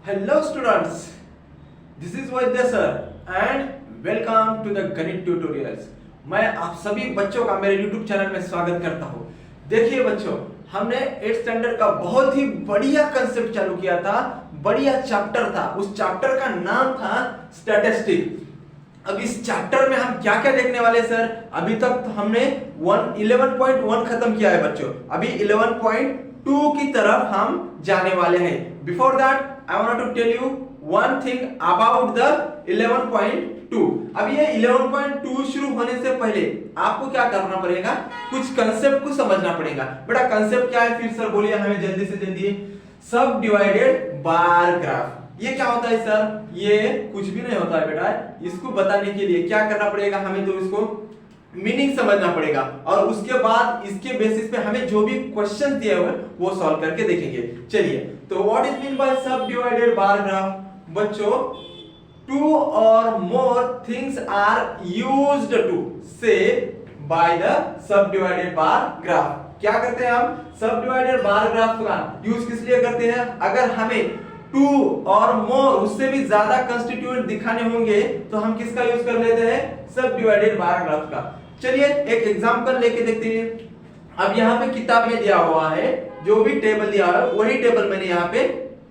Hello students, this is Vaidya sir and welcome to the Ganit tutorials. मैं आप सभी बच्चों का मेरे YouTube चैनल में स्वागत करता हूँ। देखिए बच्चों, हमने 8th स्टैंडर्ड का बहुत ही बढ़िया कंसेप्ट चालू किया था, बढ़िया चैप्टर था। उस चैप्टर का नाम था स्टैटिस्टिक। अब इस चैप्टर में हम क्या क्या देखने वाले सर? अभी तक तो हमने 11.1 खत्म किया है बच्चों, अभी 11.2 की तरफ हम जाने वाले हैं। Before that I want to tell you one thing about the 11.2। अब ये 11.2 शुरू होने से पहले आपको क्या करना पड़ेगा? कुछ कंसेप्ट को समझना पड़ेगा। बेटा कंसेप्ट क्या है फिर सर बोलिए हमें जल्दी से जल्दी। सब डिवाइडेड बार ग्राफ। ये क्या होता है सर? ये कुछ भी नहीं होता है बेटा। इसको बताने के लिए क्या करना पड़ेगा हमें, तो इसको मीनिंग समझना पड़ेगा और उसके बाद इसके बेसिस पे हमें जो भी क्वेश्चन दिए हुए वो सॉल्व करके देखेंगे। चलिए, तो what is mean by subdivided bar graph? बच्चों, two or more things are used to say by the subdivided bar graph. क्या करते हैं हम? सब डिवाइडेड बार ग्राफ का यूज किस लिए करते हैं? अगर हमें टू और मोर उससे भी ज्यादा कंस्टिट्यूएंट दिखाने होंगे तो हम किसका यूज कर लेते हैं? सब डिवाइडेड बार ग्राफ का। चलिए एक एग्जांपल लेके देखते हैं। अब यहाँ पे किताब में दिया हुआ है, जो भी टेबल दिया है वही टेबल मैंने यहाँ पे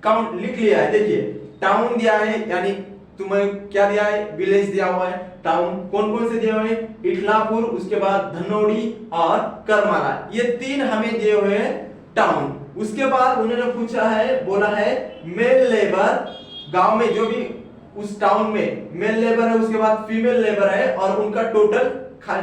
काउंट लिख लिया है। देखिए टाउन दिया है, यानी तुम्हें क्या दिया है? विलेज दिया हुआ है। टाउन कौन कौन से दिए हुए हैं? इटलापुर, उसके बाद धनौड़ी और करमाला, ये तीन हमें दिए हुए हैं टाउन। उसके बाद उन्होंने पूछा है, बोला है मेल लेबर, गांव में जो भी उस टाउन में मेल लेबर है, उसके बाद फीमेल लेबर है और उनका टोटल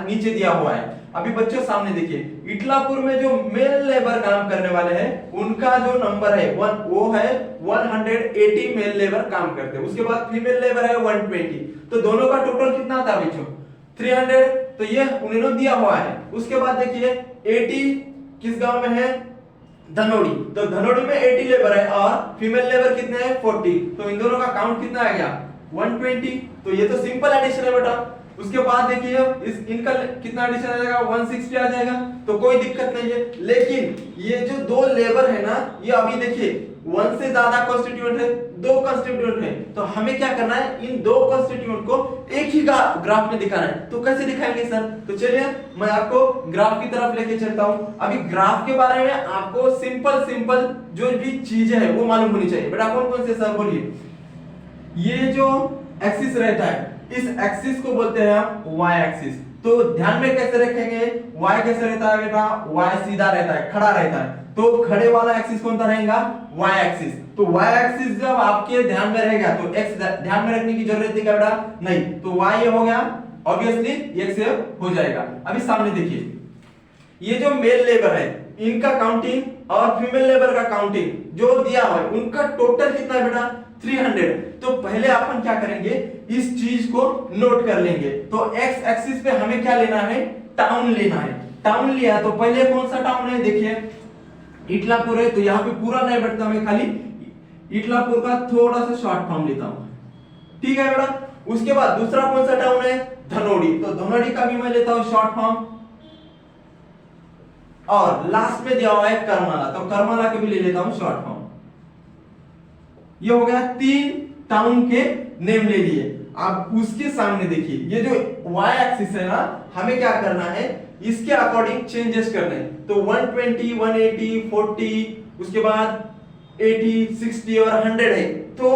नीचे दिया हुआ है। अभी बच्चों सामने देखिए, इटलापुर में जो मेल लेबर काम करने वाले हैं उनका जो नंबर है वो है 180 मेल लेबर काम करते हैं। उसके बाद फीमेल लेबर है 120, तो दोनों का टोटल कितना आता है बच्चों? 300। तो ये उन्होंने दिया हुआ है। उसके बाद देखिए 80 किस गांव में है? धनौड़ी, तो धनौड़ी में 80 लेबर है और फीमेल लेबर कितने हैं? 40, तो इन दोनों का काउंट कितना आ गया? 120। तो ये तो सिंपल एडिशन है बेटा। उसके बाद देखिए इनका कितना एडिशन आ जाएगा? 160 आ जाएगा, तो कोई दिक्कत नहीं है। लेकिन ये जो दो लेबर है ना, ये अभी देखिए 1 से ज्यादा कॉन्स्टिट्यूएंट है, 2 कॉन्स्टिट्यूएंट है, तो हमें क्या करना है? इन 2 कॉन्स्टिट्यूएंट को एक ही ग्राफ में दिखाना है। तो कैसे दिखाएंगे सर? तो चलिए मैं आपको ग्राफ की तरफ लेके चलता हूं। अभी ग्राफ के बारे में आपको सिंपल सिंपल जो भी चीजें है वो मालूम होनी चाहिए। बेटा कौन कौन से सर बोलिए? ये जो एक्सिस रहता है, इस एक्सिस को बोलते हैं हम वाई एक्सिस। तो ध्यान में कैसे रखेंगे? वाई कैसे रहता है बेटा? वाई सीधा रहता है, खड़ा रहता है, तो खड़े वाला एक्सिस कौन सा रहेगा? Y axis. तो वाई एक्सिस जब आपके ध्यान में रहेगा तो एक्स ध्यान में रखने की जरूरत है क्या बेटा? नहीं। तो वाई ये हो गया, ऑब्वियसली एक्स हो जाएगा। अभी सामने देखिए, ये जो मेल लेबर है इनका काउंटिंग और फीमेल लेबर का काउंटिंग जो दिया हुआ है, उनका टोटल कितना है बेटा? 300। तो पहले अपन क्या करेंगे? इस चीज को नोट कर लेंगे। तो एक्स एक्सिस पे हमें क्या लेना है? टाउन लेना है। टाउन लिया तो पहले कौन सा टाउन है? देखिए इटलापुर है, तो यहाँ पे पूरा नहीं बैठता, मैं खाली इटलापुर का थोड़ा सा शॉर्ट फॉर्म लेता हूं। ठीक है बेटा। उसके बाद दूसरा कौन सा टाउन है? धनौड़ी, तो धनौड़ी का भी मैं लेता हूं शॉर्ट फॉर्म। और लास्ट में दिया हुआ है करमाला, तो करमाला के भी ले लेता हूं शॉर्ट फॉर्म। ये हो गया 3 टाउन के नेम ले लिए। अब उसके सामने देखिए, ये जो वाई एक्सिस है ना, हमें क्या करना है? इसके अकॉर्डिंग चेंजेस करने हैं। तो 120, 180, 40, उसके बाद 80, 60 और 100 है। तो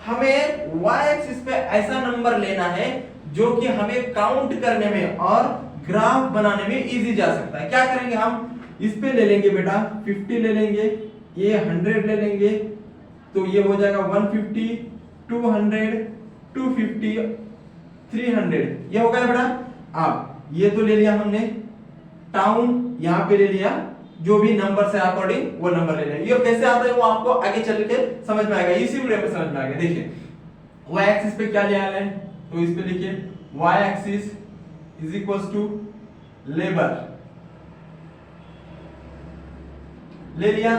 हमें वाई एक्सिस पे ऐसा नंबर लेना है जो कि हमें काउंट करने में और ग्राफ बनाने में इजी जा सकता है। क्या करेंगे हम? इस पे ले लेंगे बेटा 50 ले लेंगे, ये 100 ले लेंगे, तो ये हो जाएगा 150, 200, 250, 300। ये हो गया बेटा। अब ये तो ले लिया हमने, टाउन यहाँ पे ले लिया, जो भी नंबर से अकॉर्डिंग वो नंबर ले लिया। ये कैसे आता है वो आपको आगे चल के समझ में आएगा, इसी वीडियो में समझ में आएगा। देखिए वाई एक्सिस पे क्या लिया है, तो इस पे लिखिए Y axis is equals to labour ले लिया।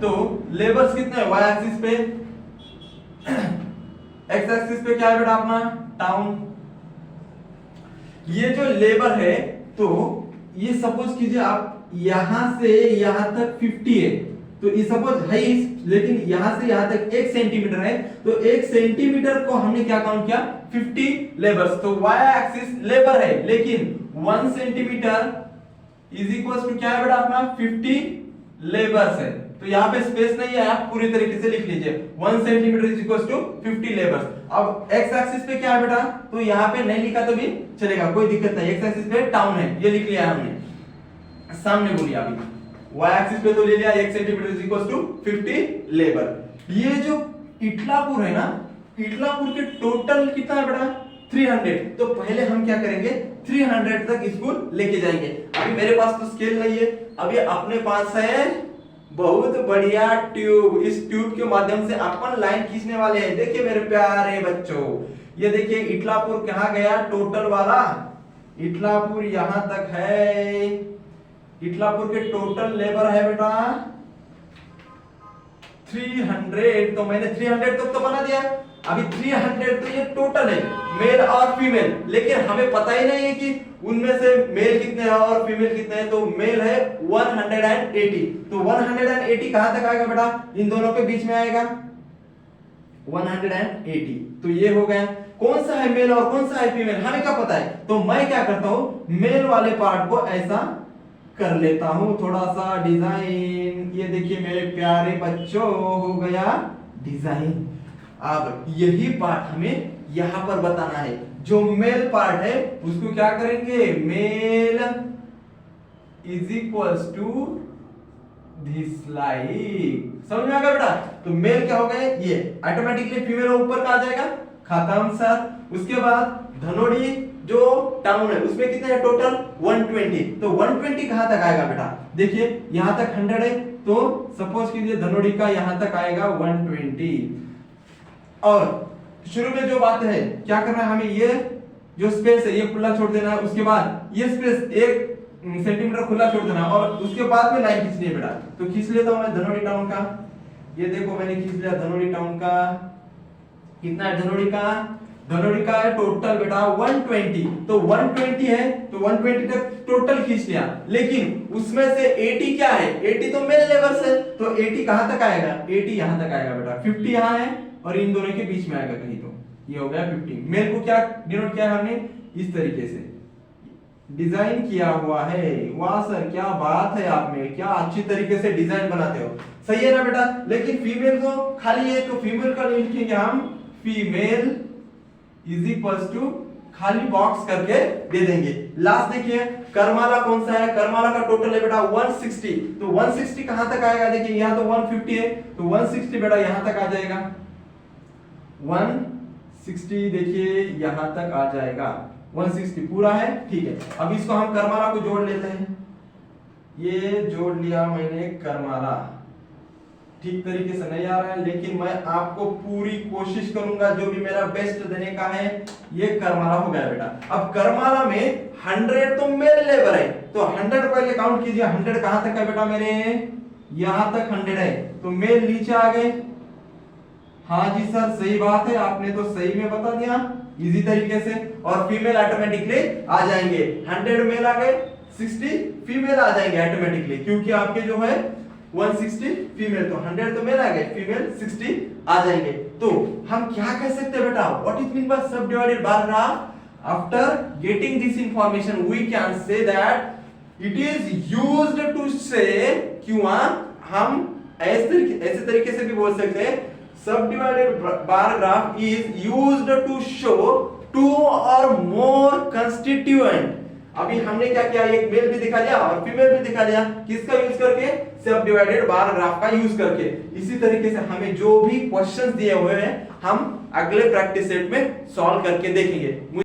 तो लेबर्स कितने हैं वाई एक्सिस पे? एक्स एक्सिस पे क्या है बेटा अपना? टाउन। ये जो लेबर है, तो ये सपोज कीजिए आप यहां से यहां तक 50 है, तो ये सपोज है लेकिन यहां से यहां तक 1 सेंटीमीटर है, तो 1 सेंटीमीटर को हमने क्या काउंट किया 50 लेबर्स। तो y एक्सिस लेबर है, लेकिन 1 सेंटीमीटर इज इक्वल टू क्या है बेटा अपना 50 लेबर्स है। तो यहाँ पे स्पेस नहीं है, आप पूरी तरीके से लिख लीजिए 1 centimetre is equal to 50 labours. अब x एक्सिस पे क्या है बेटा, तो यहाँ पे नहीं लिखा तो भी चलेगा, कोई दिक्कत नहीं। x एक्सिस पे टाउन है, ये लिख लिया हमने, सामने बोलिए अभी। y एक्सिस पे तो ले लिया 1 centimetre is equal to 50 labour. ये जो इटलापुर है ना, इटलापुर के टोटल कितना है बेटा 300। तो पहले हम क्या करेंगे 300 तक इसको लेके जाएंगे। अभी मेरे पास तो स्केल नहीं है, अभी अपने पास है बहुत बढ़िया ट्यूब। इस ट्यूब के माध्यम से अपन लाइन खींचने वाले हैं। देखिए मेरे प्यारे बच्चों, ये देखिए इटलापुर कहाँ गया टोटल वाला, इटलापुर यहां तक है। इटलापुर के टोटल लेबर है बेटा 300। तो मैंने 300 तक तो बना दिया। अभी 300 तो ये टोटल है मेल और फीमेल, लेकिन हमें पता ही नहीं है कि उनमें से मेल कितने हैं और फीमेल कितने हैं। तो मेल है 180। तो 180 कहां तक आएगा बेटा, इन दोनों के बीच में आएगा 180। तो ये हो गया। कौन सा है मेल और कौन सा है फीमेल हमें क्या पता है। तो मैं क्या करता हूं, मेल वाले पार्ट को ऐसा कर लेता हूं, थोड़ा सा डिजाइन। ये देखिए मेरे प्यारे बच्चों हो गया डिजाइन। अब यही पार्ट हमें यहां पर बताना है। जो मेल पार्ट है उसको क्या करेंगे, male is equals to this like. समझ में आ गया बेटा। तो मेल क्या हो गए, ये ऑटोमेटिकली फीमेल ऊपर का आ जाएगा, खत्म सर। उसके बाद धनोड़ी जो टाउन है उसमें कितने है टोटल 120। तो 120 कहां तक आएगा बेटा, देखिए यहां तक 100 है, तो सपोज कीजिए धनोड़ी का यहां तक आएगा 120। और शुरू में जो बात है क्या करना है हमें, ये जो स्पेस है ये खुला छोड़ देना है। उसके बाद ये स्पेस 1 सेंटीमीटर खुला छोड़ देना, और उसके बाद में लाइन खींचनी है बेटा। तो खींच लेता हूं मैं धनोड़ी टाउन का। ये देखो मैंने खींच लिया धनोड़ी टाउन का। कितना है धनोड़ी का, धनोड़ी का है टोटल बेटा 120। तो 120 है तो 120 तक टोटल खींच लिया, लेकिन उसमें से 80 क्या है, 80 तो मेल लेबर है। तो 80 कहां तक आएगा, 80 यहां तक आएगा बेटा। 50 यहां है और इन दोनों के बीच में आएगा कहीं, तो ये हो गया 50। मेल को क्या डिनोट किया है हमने, इस तरीके से डिजाइन किया हुआ है। वाह सर क्या बात है, आप में क्या अच्छी तरीके से डिजाइन बनाते हो, सही है ना बेटा। लेकिन फीमेल तो खाली है, तो फीमेल का लिखेंगे हम फीमेल इज इक्वल्स टू खाली बॉक्स करके दे देंगे। लास्ट देखिए करमाला कौन सा है, करमाला का टोटल है बेटा 160। तो 160 कहां तक आएगा, देखिए यहां तो 150 है, तो 160 बेटा यहां तक आ जाएगा। 160 देखिए यहां तक आ जाएगा, 160 पूरा है, ठीक है। अब इसको हम करमाला को जोड़ लेते हैं। ये जोड़ लिया मैंने करमाला, ठीक तरीके से नहीं आ रहा है, लेकिन मैं आपको पूरी कोशिश करूंगा, जो भी मेरा बेस्ट देने का है। ये करमाला हो गया बेटा। अब करमाला में 100 तो मेल लेबर है, तो 100 पहले काउंट कीजिए। 100 कहां तक है बेटा मेरे, यहां तक 100 है, तो मेल नीचे आ गए। हाँ जी सर सही बात है, आपने तो सही में बता दिया इजी तरीके से। और फीमेल ऑटोमेटिकली आ जाएंगे, 100 मेल आ गए, 60 फीमेल आ जाएंगे ऑटोमेटिकली, क्योंकि आपके जो है 160 फीमेल, तो 100 तो मेल आ गए, फीमेल 60 आ जाएंगे। तो हम क्या कह सकते हैं बेटा, what is mean by subdivided bar graph. After getting this information we can say that it is used to say, क्यों हम ऐसे तरीके से भी बोल सकते हैं, subdivided bar graph is used to show 2 or more constituent। अभी हमने क्या किया, एक मेल भी दिखा दिया और फीमेल भी दिखा दिया, किसका यूज करके, सब डिवाइडेड बार ग्राफ का यूज करके। इसी तरीके से हमें जो भी क्वेश्चंस दिए हुए हैं हम अगले प्रैक्टिस सेट में सॉल्व करके देखेंगे।